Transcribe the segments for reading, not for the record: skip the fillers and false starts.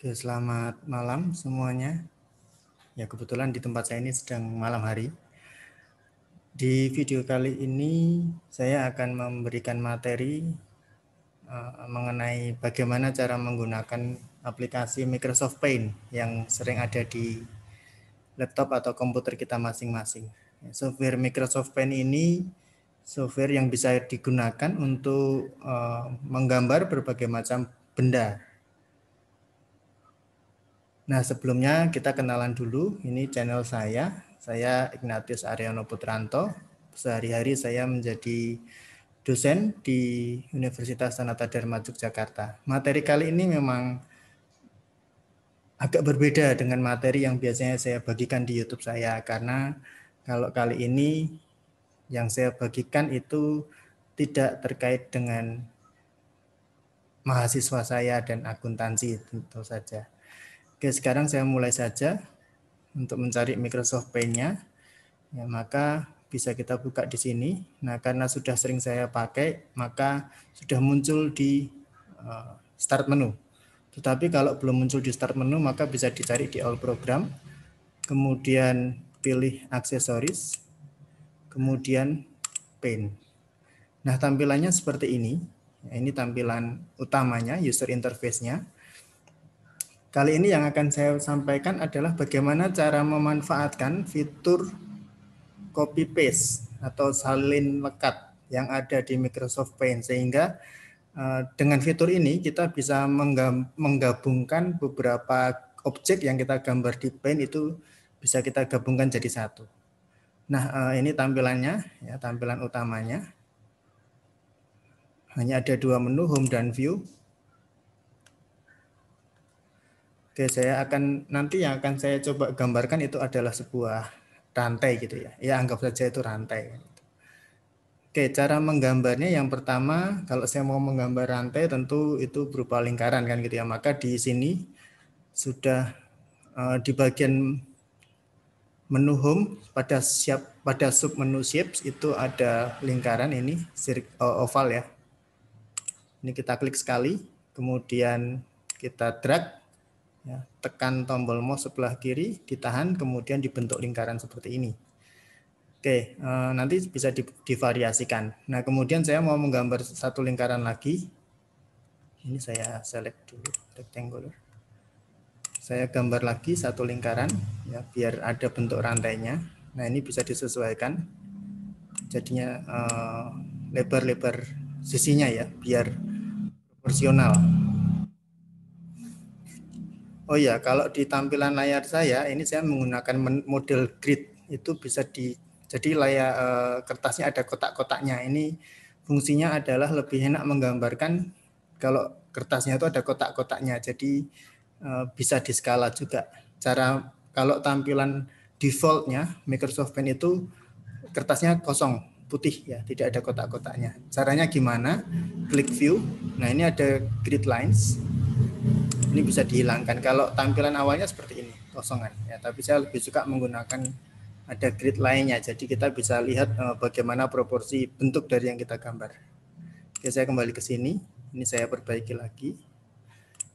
Oke, selamat malam semuanya. Ya, kebetulan di tempat saya ini sedang malam hari. Di video kali ini saya akan memberikan materi mengenai bagaimana cara menggunakan aplikasi Microsoft Paint yang sering ada di laptop atau komputer kita masing-masing. Software Microsoft Paint ini software yang bisa digunakan untuk menggambar berbagai macam benda. Nah, sebelumnya kita kenalan dulu. Ini channel saya. Saya Ignatius Aryono Putranto. Sehari-hari saya menjadi dosen di Universitas Sanata Dharma Yogyakarta. Materi kali ini memang agak berbeda dengan materi yang biasanya saya bagikan di YouTube saya, karena kalau kali ini yang saya bagikan itu tidak terkait dengan mahasiswa saya dan akuntansi tentu saja. Oke, sekarang saya mulai saja untuk mencari Microsoft Paint-nya. Ya, maka bisa kita buka di sini. Nah, karena sudah sering saya pakai, maka sudah muncul di start menu. Tetapi kalau belum muncul di start menu, maka bisa dicari di all program, kemudian pilih aksesoris, kemudian paint. Nah, tampilannya seperti ini. Ini tampilan utamanya, user interface-nya. Kali ini yang akan saya sampaikan adalah bagaimana cara memanfaatkan fitur copy paste atau salin lekat yang ada di Microsoft Paint, sehingga dengan fitur ini kita bisa menggabungkan beberapa objek yang kita gambar di Paint itu bisa kita gabungkan jadi satu. Nah, ini tampilannya, ya, tampilan utamanya. Hanya ada dua menu, Home dan View. Oke, nanti yang akan saya coba gambarkan itu adalah sebuah rantai gitu ya. Ya, anggap saja itu rantai. Oke, cara menggambarnya yang pertama, kalau saya mau menggambar rantai tentu itu berupa lingkaran kan gitu ya. Maka di sini sudah di bagian menu Home pada sub menu Shapes itu ada lingkaran ini oval ya. Ini kita klik sekali, kemudian kita drag. Ya, tekan tombol mouse sebelah kiri, ditahan, kemudian dibentuk lingkaran seperti ini. Oke, nanti bisa divariasikan. Nah, kemudian saya mau menggambar satu lingkaran lagi. Ini saya select dulu, rectangular. Saya gambar lagi satu lingkaran, ya, biar ada bentuk rantainya. Nah, ini bisa disesuaikan. Jadinya lebar-lebar sisinya ya, biar proporsional. Oh ya, kalau di tampilan layar saya, ini saya menggunakan model grid. Itu bisa jadi layar kertasnya ada kotak-kotaknya. Ini fungsinya adalah lebih enak menggambarkan kalau kertasnya itu ada kotak-kotaknya. Jadi bisa diskala juga. Kalau tampilan defaultnya Microsoft Paint itu kertasnya kosong, putih ya, tidak ada kotak-kotaknya. Caranya gimana? Klik view. Nah, ini ada grid lines. Ini bisa dihilangkan. Kalau tampilan awalnya seperti ini, kosongan ya, tapi saya lebih suka menggunakan ada grid lainnya, jadi kita bisa lihat bagaimana proporsi bentuk dari yang kita gambar. Oke, saya kembali ke sini, ini saya perbaiki lagi.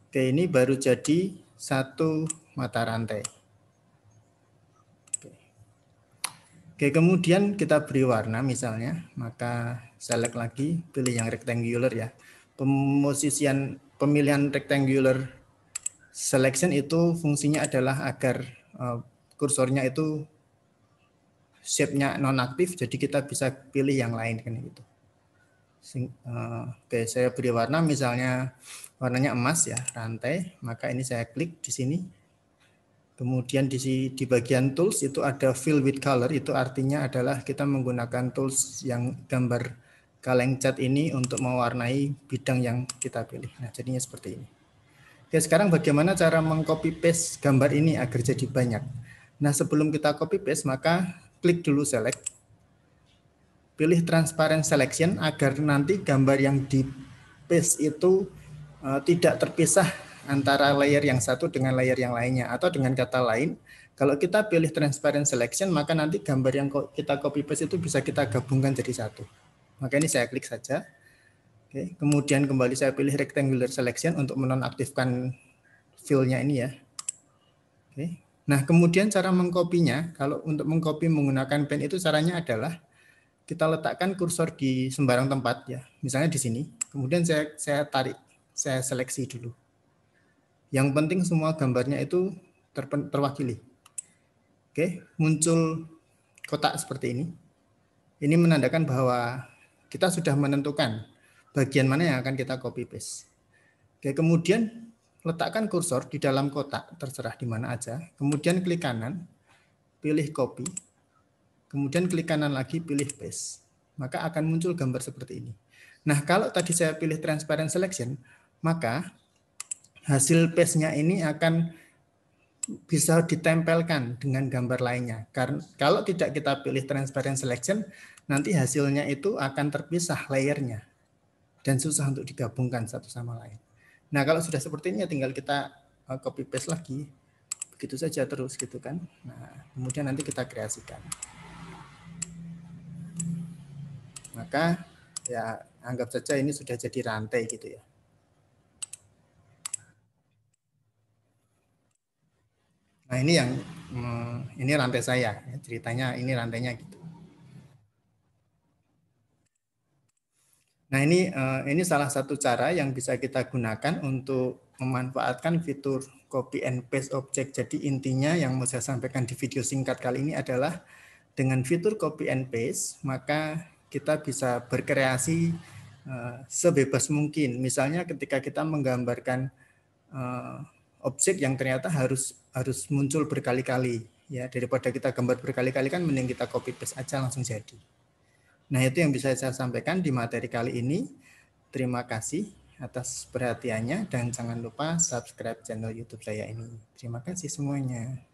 Oke, ini baru jadi satu mata rantai. Oke, kemudian kita beri warna misalnya, maka select lagi, pilih yang rectangular ya. Pemilihan rectangular selection itu fungsinya adalah agar kursornya itu shape-nya nonaktif, jadi kita bisa pilih yang lain kan gitu. Oke, saya beri warna misalnya warnanya emas ya, rantai, maka ini saya klik di sini. Kemudian di bagian tools itu ada fill with color, itu artinya adalah kita menggunakan tools yang gambar kaleng cat ini untuk mewarnai bidang yang kita pilih. Nah, jadinya seperti ini. Oke, sekarang bagaimana cara mengcopy paste gambar ini agar jadi banyak. Nah, sebelum kita copy paste, maka klik dulu select. Pilih transparent selection agar nanti gambar yang di paste itu tidak terpisah antara layer yang satu dengan layer yang lainnya. Atau dengan kata lain, kalau kita pilih transparent selection, maka nanti gambar yang kita copy paste itu bisa kita gabungkan jadi satu. Maka ini saya klik saja. Oke, kemudian kembali saya pilih rectangular selection untuk menonaktifkan fill-nya ini ya. Oke. Nah, kemudian cara mengkopinya, kalau untuk mengcopy menggunakan pen itu caranya adalah kita letakkan kursor di sembarang tempat ya. Misalnya di sini. Kemudian saya tarik, saya seleksi dulu. Yang penting semua gambarnya itu terwakili. Oke, muncul kotak seperti ini. Ini menandakan bahwa kita sudah menentukan bagian mana yang akan kita copy paste. Oke, kemudian letakkan kursor di dalam kotak, terserah di mana aja. Kemudian klik kanan, pilih copy. Kemudian klik kanan lagi, pilih paste. Maka akan muncul gambar seperti ini. Nah, kalau tadi saya pilih transparent selection, maka hasil paste-nya ini akan bisa ditempelkan dengan gambar lainnya. Karena kalau tidak kita pilih transparent selection, nanti hasilnya itu akan terpisah layernya dan susah untuk digabungkan satu sama lain. Nah, kalau sudah seperti ini tinggal kita copy paste lagi. Begitu saja terus gitu kan. Nah, kemudian nanti kita kreasikan. Maka ya anggap saja ini sudah jadi rantai gitu ya. Nah, ini yang ini rantai saya, ceritanya ini rantainya gitu. Nah, ini salah satu cara yang bisa kita gunakan untuk memanfaatkan fitur copy and paste object. Jadi intinya yang mau saya sampaikan di video singkat kali ini adalah dengan fitur copy and paste, maka kita bisa berkreasi sebebas mungkin. Misalnya ketika kita menggambarkan objek yang ternyata harus muncul berkali-kali, ya daripada kita gambar berkali-kali kan mending kita copy paste aja langsung jadi. Nah, itu yang bisa saya sampaikan di materi kali ini. Terima kasih atas perhatiannya dan jangan lupa subscribe channel YouTube saya ini. Terima kasih semuanya.